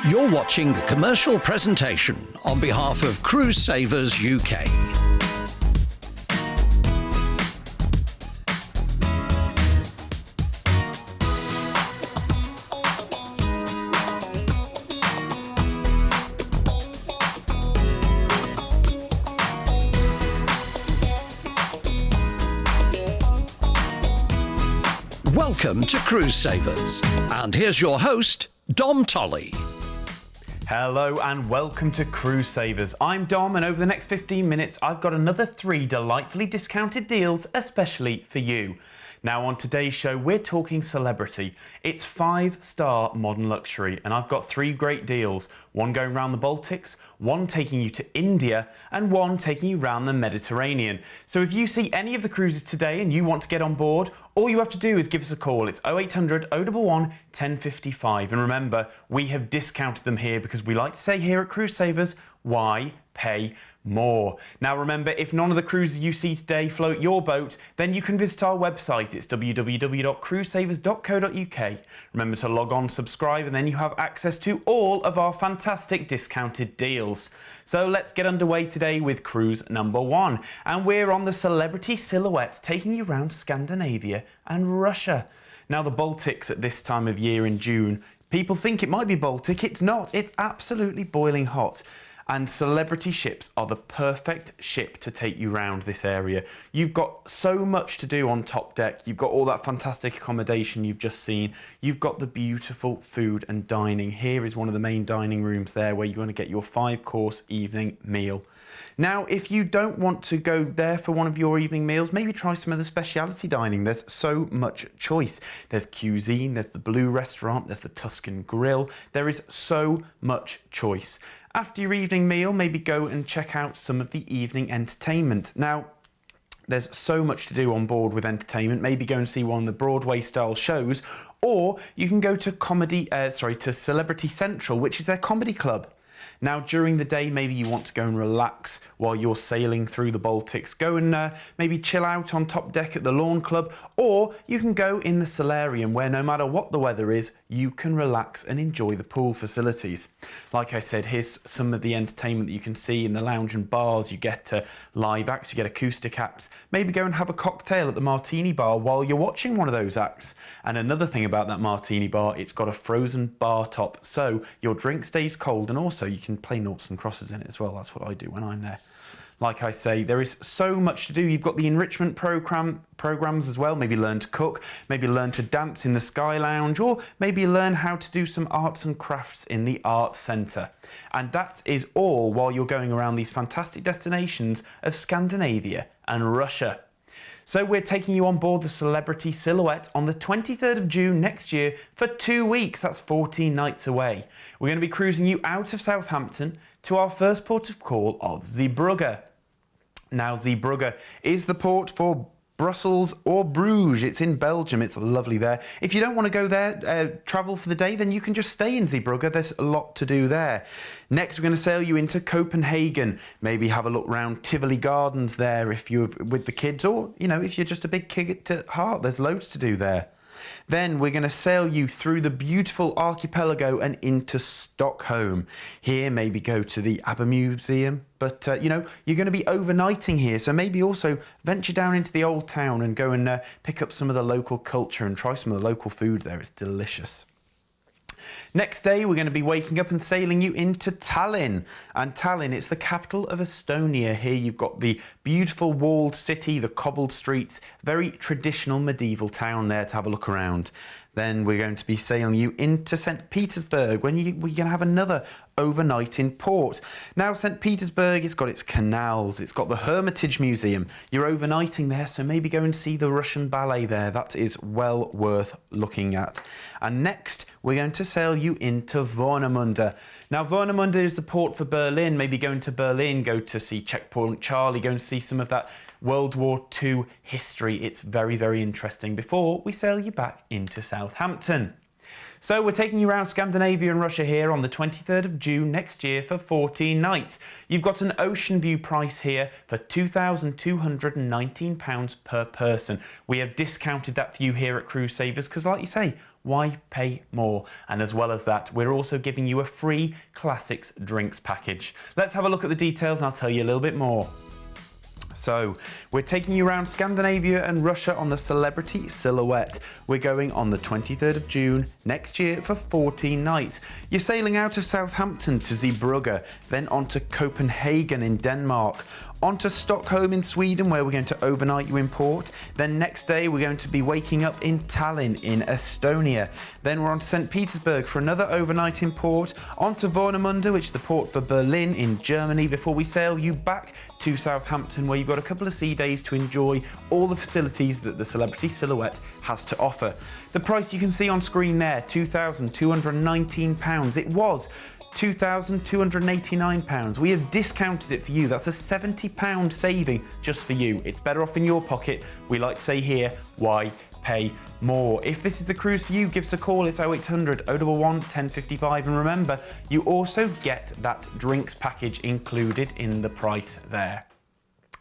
You're watching a commercial presentation on behalf of Cruise Savers UK. Welcome to Cruise Savers, and here's your host, Dom Tolley. Hello and welcome to Cruise Savers. I'm Dom, and over the next 15 minutes I've got another 3 delightfully discounted deals especially for you. Now on today's show we're talking celebrity. It's 5-star modern luxury, and I've got 3 great deals. One going around the Baltics, one taking you to India, and one taking you around the Mediterranean. So if you see any of the cruises today and you want to get on board, all you have to do is give us a call. It's 0800 011 1055. And remember, we have discounted them here because we like to say here at Cruise Savers, why pay more? Now remember, if none of the cruises you see today float your boat, then you can visit our website. It's www.cruisesavers.co.uk. Remember to log on, subscribe, and then you have access to all of our fantastic discounted deals. So let's get underway today with cruise number 1. And we're on the Celebrity Silhouette, taking you around Scandinavia and Russia. Now the Baltics at this time of year in June, people think it might be Baltic. It's not. It's absolutely boiling hot. And celebrity ships are the perfect ship to take you around this area. You've got so much to do on top deck. You've got all that fantastic accommodation you've just seen. You've got the beautiful food and dining. Here is one of the main dining rooms there where you're going to get your 5-course evening meal. Now, if you don't want to go there for one of your evening meals, maybe try some of the specialty dining. There's so much choice. There's cuisine, there's the Blue Restaurant, there's the Tuscan Grill. There is so much choice. After your evening meal, maybe go and check out some of the evening entertainment. Now, there's so much to do on board with entertainment. Maybe go and see one of the Broadway-style shows, or you can go to to Celebrity Central, which is their comedy club. Now, during the day, maybe you want to go and relax while you're sailing through the Baltics. Go and maybe chill out on top deck at the Lawn Club, or you can go in the solarium where no matter what the weather is, you can relax and enjoy the pool facilities. Like I said, here's some of the entertainment that you can see in the lounge and bars. You get live acts, you get acoustic acts. Maybe go and have a cocktail at the Martini Bar while you're watching one of those acts. And another thing about that Martini Bar, it's got a frozen bar top, so your drink stays cold, and also you can play noughts and crosses in it as well. That's what I do when I'm there. Like I say, there is so much to do. You've got the enrichment programs as well. Maybe learn to cook, maybe learn to dance in the Sky Lounge, or maybe learn how to do some arts and crafts in the Arts Centre. And that is all while you're going around these fantastic destinations of Scandinavia and Russia. So we're taking you on board the Celebrity Silhouette on the 23rd of June next year for 2 weeks. That's 14 nights away. We're going to be cruising you out of Southampton to our first port of call of Zeebrugge. Now, Zeebrugge is the port for Brussels or Bruges. It's in Belgium. It's lovely there. If you don't want to go there, travel for the day, then you can just stay in Zeebrugge. There's a lot to do there. Next, we're going to sail you into Copenhagen. Maybe have a look around Tivoli Gardens there if you're with the kids, or, you know, if you're just a big kid at heart, there's loads to do there. Then we're going to sail you through the beautiful archipelago and into Stockholm. Here, maybe go to the ABBA Museum. But, you know, you're going to be overnighting here, so maybe also venture down into the old town and go and pick up some of the local culture and try some of the local food there. It's delicious. Next day, we're going to be waking up and sailing you into Tallinn. And Tallinn, it's the capital of Estonia. Here you've got the beautiful walled city, the cobbled streets, very traditional medieval town there to have a look around. Then we're going to be sailing you into St. Petersburg, when we're going to have another overnight in port. Now, St. Petersburg, it's got its canals, it's got the Hermitage Museum. You're overnighting there, so maybe go and see the Russian ballet there. That is well worth looking at. And next, we're going to sail you into Warnemünde. Now, Warnemünde is the port for Berlin. Maybe go into Berlin, go to see Checkpoint Charlie, go and see some of that World War II history. It's very, very interesting before we sail you back into Southampton. So we're taking you around Scandinavia and Russia here on the 23rd of June next year for 14 nights. You've got an ocean view price here for £2,219 per person. We have discounted that for you here at Cruise Savers because, like you say, why pay more? And as well as that, we're also giving you a free classics drinks package. Let's have a look at the details and I'll tell you a little bit more. So, we're taking you around Scandinavia and Russia on the Celebrity Silhouette. We're going on the 23rd of June next year for 14 nights. You're sailing out of Southampton to Zeebrugge, then on to Copenhagen in Denmark, on to Stockholm in Sweden, where we're going to overnight you in port. Then next day we're going to be waking up in Tallinn in Estonia. Then we're on to St. Petersburg for another overnight in port, on to Warnemünde, which is the port for Berlin in Germany, before we sail you back to Southampton, where you've got a couple of sea days to enjoy all the facilities that the Celebrity Silhouette has to offer. The price you can see on screen there, £2,219. It was £2,289. We have discounted it for you. That's a £70 saving just for you. It's better off in your pocket. We like to say here, why pay more? If this is the cruise for you, give us a call. It's 0800 011 1055. And remember, you also get that drinks package included in the price there.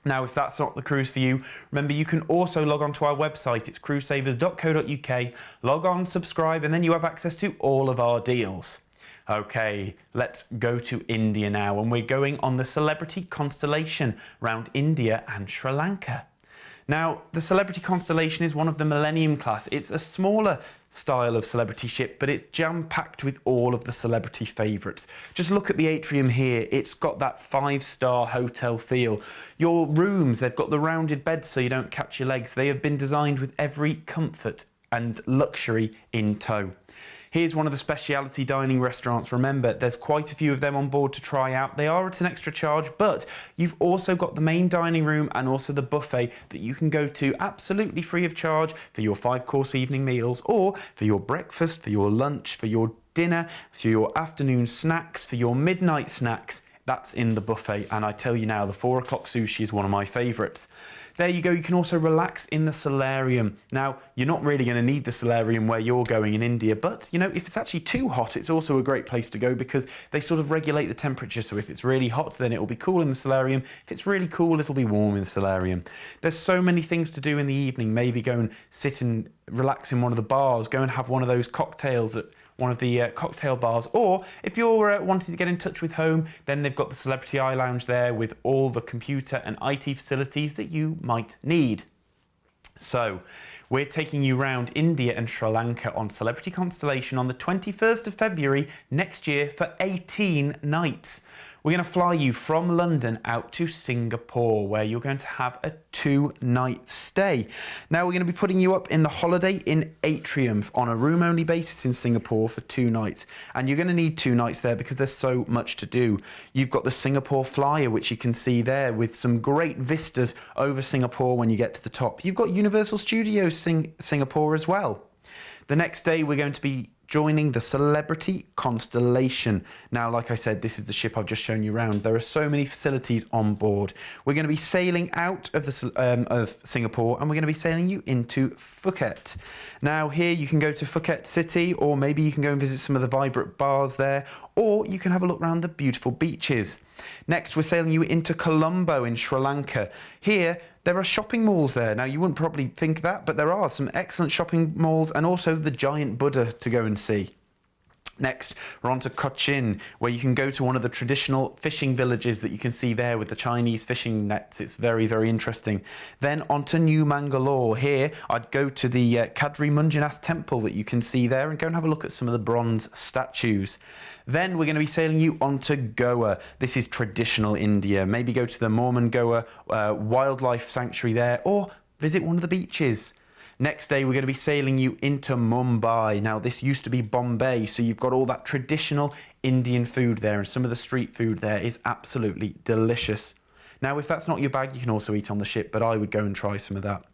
Now, if that's not the cruise for you, remember you can also log on to our website. It's cruisesavers.co.uk. Log on, subscribe, and then you have access to all of our deals. Okay, let's go to India now, and we're going on the Celebrity Constellation around India and Sri Lanka. Now, the Celebrity Constellation is one of the Millennium class. It's a smaller style of celebrity ship, but it's jam-packed with all of the celebrity favourites. Just look at the atrium here. It's got that 5-star hotel feel. Your rooms, they've got the rounded beds so you don't catch your legs. They have been designed with every comfort and luxury in tow. Here's one of the specialty dining restaurants. Remember, there's quite a few of them on board to try out. They are at an extra charge, but you've also got the main dining room and also the buffet that you can go to absolutely free of charge for your 5-course evening meals, or for your breakfast, for your lunch, for your dinner, for your afternoon snacks, for your midnight snacks. That's in the buffet, and I tell you now, the 4 o'clock sushi is one of my favourites. There you go, you can also relax in the solarium. Now, you're not really going to need the solarium where you're going in India, but, you know, if it's actually too hot, it's also a great place to go because they sort of regulate the temperature. So if it's really hot, then it will be cool in the solarium. If it's really cool, it'll be warm in the solarium. There's so many things to do in the evening. Maybe go and sit and relax in one of the bars, go and have one of those cocktails at one of the cocktail bars, or if you're wanting to get in touch with home, then they've got the Celebrity Eye Lounge there with all the computer and IT facilities that you might need. So, we're taking you around India and Sri Lanka on Celebrity Constellation on the 21st of February next year for 18 nights. We're going to fly you from London out to Singapore, where you're going to have a 2-night stay. Now, we're going to be putting you up in the Holiday Inn Atrium on a room-only basis in Singapore for 2 nights. And you're going to need 2 nights there because there's so much to do. You've got the Singapore Flyer, which you can see there with some great vistas over Singapore when you get to the top. You've got Universal Studios Singapore as well. The next day, we're going to be joining the Celebrity Constellation. Now, like I said, this is the ship I've just shown you around. There are so many facilities on board. We're going to be sailing out of of Singapore, and we're going to be sailing you into Phuket. Now, here you can go to Phuket City, or maybe you can go and visit some of the vibrant bars there, or you can have a look around the beautiful beaches. Next, we're sailing you into Colombo in Sri Lanka. Here, there are shopping malls there. Now, you wouldn't probably think that, but there are some excellent shopping malls and also the giant Buddha to go and see. Next, we're on to Cochin, where you can go to one of the traditional fishing villages that you can see there with the Chinese fishing nets. It's very, very interesting. Then on to New Mangalore. Here, I'd go to the Kadri Munjanath temple that you can see there and go and have a look at some of the bronze statues. Then we're going to be sailing you on to Goa. This is traditional India. Maybe go to the Mormon Goa wildlife sanctuary there, or visit one of the beaches. Next day, we're going to be sailing you into Mumbai. Now, this used to be Bombay, so you've got all that traditional Indian food there, and some of the street food there is absolutely delicious. Now, if that's not your bag, you can also eat on the ship, but I would go and try some of that.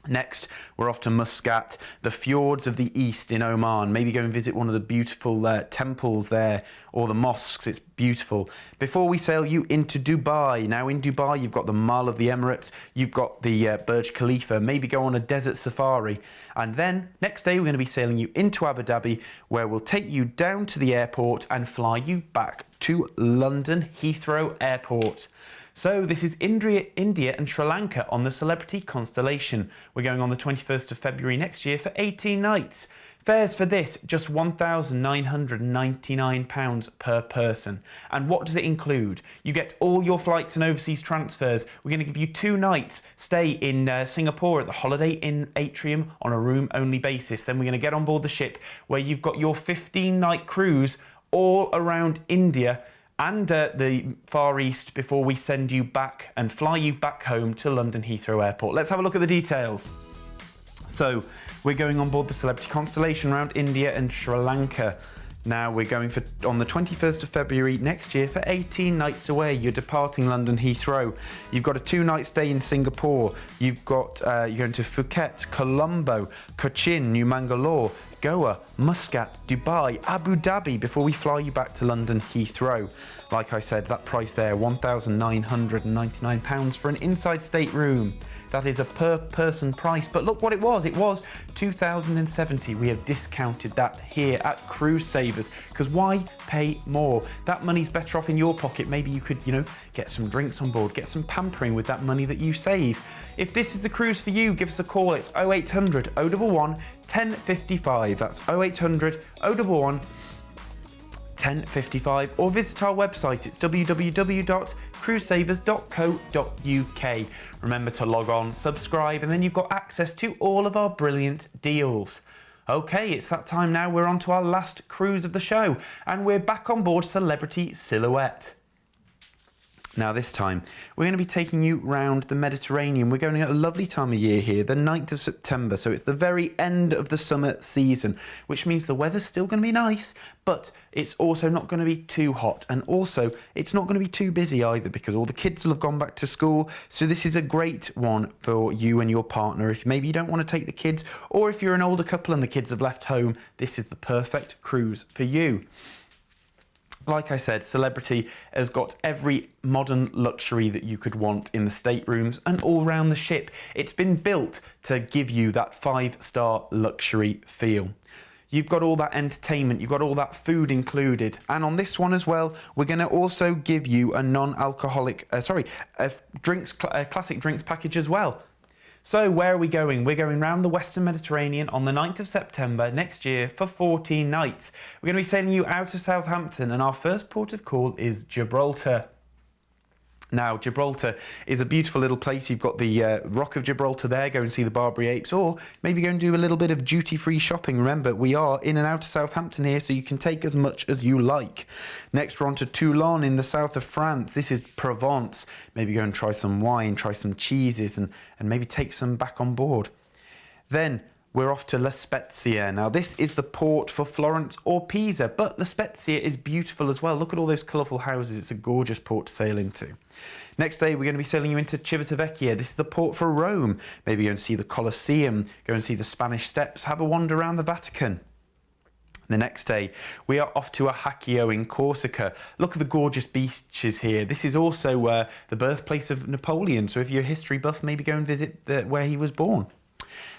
Next, we're off to Muscat, the fjords of the east in Oman. Maybe go and visit one of the beautiful temples there, or the mosques. It's beautiful. Before we sail you into Dubai. Now, in Dubai, you've got the Mall of the Emirates. You've got the Burj Khalifa. Maybe go on a desert safari. And then, next day, we're going to be sailing you into Abu Dhabi, where we'll take you down to the airport and fly you back to London Heathrow Airport. So this is India and Sri Lanka on the Celebrity Constellation. We're going on the 21st of February next year for 18 nights. Fares for this, just £1,999 per person. And what does it include? You get all your flights and overseas transfers. We're going to give you 2 nights stay in Singapore at the Holiday Inn Atrium on a room-only basis. Then we're going to get on board the ship where you've got your 15-night cruise all around India and the Far East before we send you back and fly you back home to London Heathrow Airport. Let's have a look at the details. So we're going on board the Celebrity Constellation around India and Sri Lanka. Now we're going on the 21st of February next year for 18 nights away. You're departing London Heathrow. You've got a 2-night stay in Singapore. You've got you're going to Phuket, Colombo, Cochin, New Mangalore, Goa, Muscat, Dubai, Abu Dhabi before we fly you back to London Heathrow. Like I said, that price there, £1,999 for an inside stateroom. That is a per person price, but look what it was. It was $2,070. We have discounted that here at Cruise Savers, because why pay more? That money's better off in your pocket. Maybe you could, get some drinks on board, get some pampering with that money that you save. If this is the cruise for you, give us a call. It's 0800 011 1055. That's 0800 011 1055, or visit our website. It's www.cruisesavers.co.uk. Remember to log on, subscribe, and then you've got access to all of our brilliant deals. Okay, it's that time now. We're on to our last cruise of the show, and we're back on board Celebrity Silhouette. Now this time, we're going to be taking you round the Mediterranean. We're going at a lovely time of year here, the 9th of September, so it's the very end of the summer season, which means the weather's still going to be nice, but it's also not going to be too hot, and also it's not going to be too busy either, because all the kids will have gone back to school. So this is a great one for you and your partner. If maybe you don't want to take the kids, or if you're an older couple and the kids have left home, this is the perfect cruise for you. Like I said, Celebrity has got every modern luxury that you could want in the staterooms and all around the ship. It's been built to give you that 5-star luxury feel. You've got all that entertainment, you've got all that food included. And on this one as well, we're going to also give you a non-alcoholic, classic drinks package as well. So where are we going? We're going round the Western Mediterranean on the 9th of September next year for 14 nights. We're going to be sailing you out of Southampton, and our first port of call is Gibraltar. Now, Gibraltar is a beautiful little place. You've got the Rock of Gibraltar there. Go and see the Barbary Apes, or maybe go and do a little bit of duty-free shopping. Remember, we are in and out of Southampton here, so you can take as much as you like. Next, we're on to Toulon in the south of France. This is Provence. Maybe go and try some wine, try some cheeses, and maybe take some back on board. Then we're off to La Spezia. Now, this is the port for Florence or Pisa, but La Spezia is beautiful as well. Look at all those colourful houses. It's a gorgeous port to sail into. Next day, we're going to be sailing you into Civitavecchia. This is the port for Rome. Maybe go and see the Colosseum, go and see the Spanish Steps, have a wander around the Vatican. The next day, we are off to Ajaccio in Corsica. Look at the gorgeous beaches here. This is also the birthplace of Napoleon, so if you're a history buff, maybe go and visit where he was born.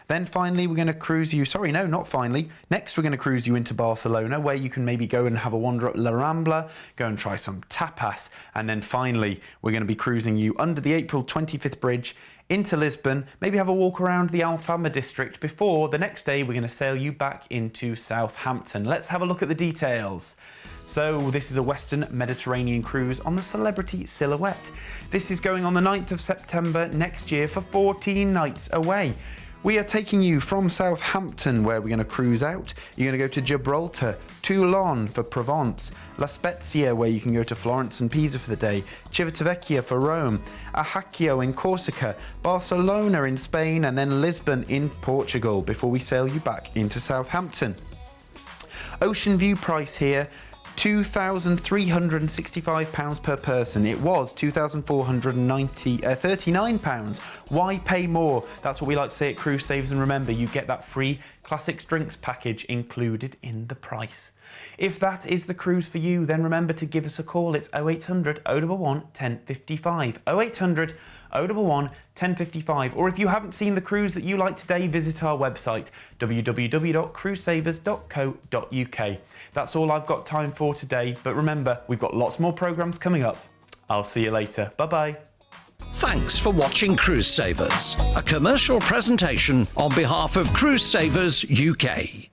Then finally, we're going to cruise you, sorry, no, not finally. Next, we're going to cruise you into Barcelona, where you can maybe go and have a wander at La Rambla, go and try some tapas. And then finally, we're going to be cruising you under the April 25th bridge into Lisbon, maybe have a walk around the Alfama district before the next day we're going to sail you back into Southampton. Let's have a look at the details. So this is a Western Mediterranean cruise on the Celebrity Silhouette. This is going on the 9th of September next year for 14 nights away. We are taking you from Southampton, where we're going to cruise out. You're going to go to Gibraltar, Toulon for Provence, La Spezia, where you can go to Florence and Pisa for the day, Civitavecchia for Rome, Ajaccio in Corsica, Barcelona in Spain, and then Lisbon in Portugal before we sail you back into Southampton. Ocean view price here, £2,365 per person. It was £2,439. Why pay more? That's what we like to say at Cruise Savers, and remember, you get that free Classics Drinks package included in the price. If that is the cruise for you, then remember to give us a call. It's 0800 011 1055. 0800 011 1055. Or if you haven't seen the cruise that you like today, visit our website, www.cruisesavers.co.uk. That's all I've got time for today, but remember, we've got lots more programmes coming up. I'll see you later. Bye-bye. Thanks for watching Cruise Savers, a commercial presentation on behalf of Cruise Savers UK.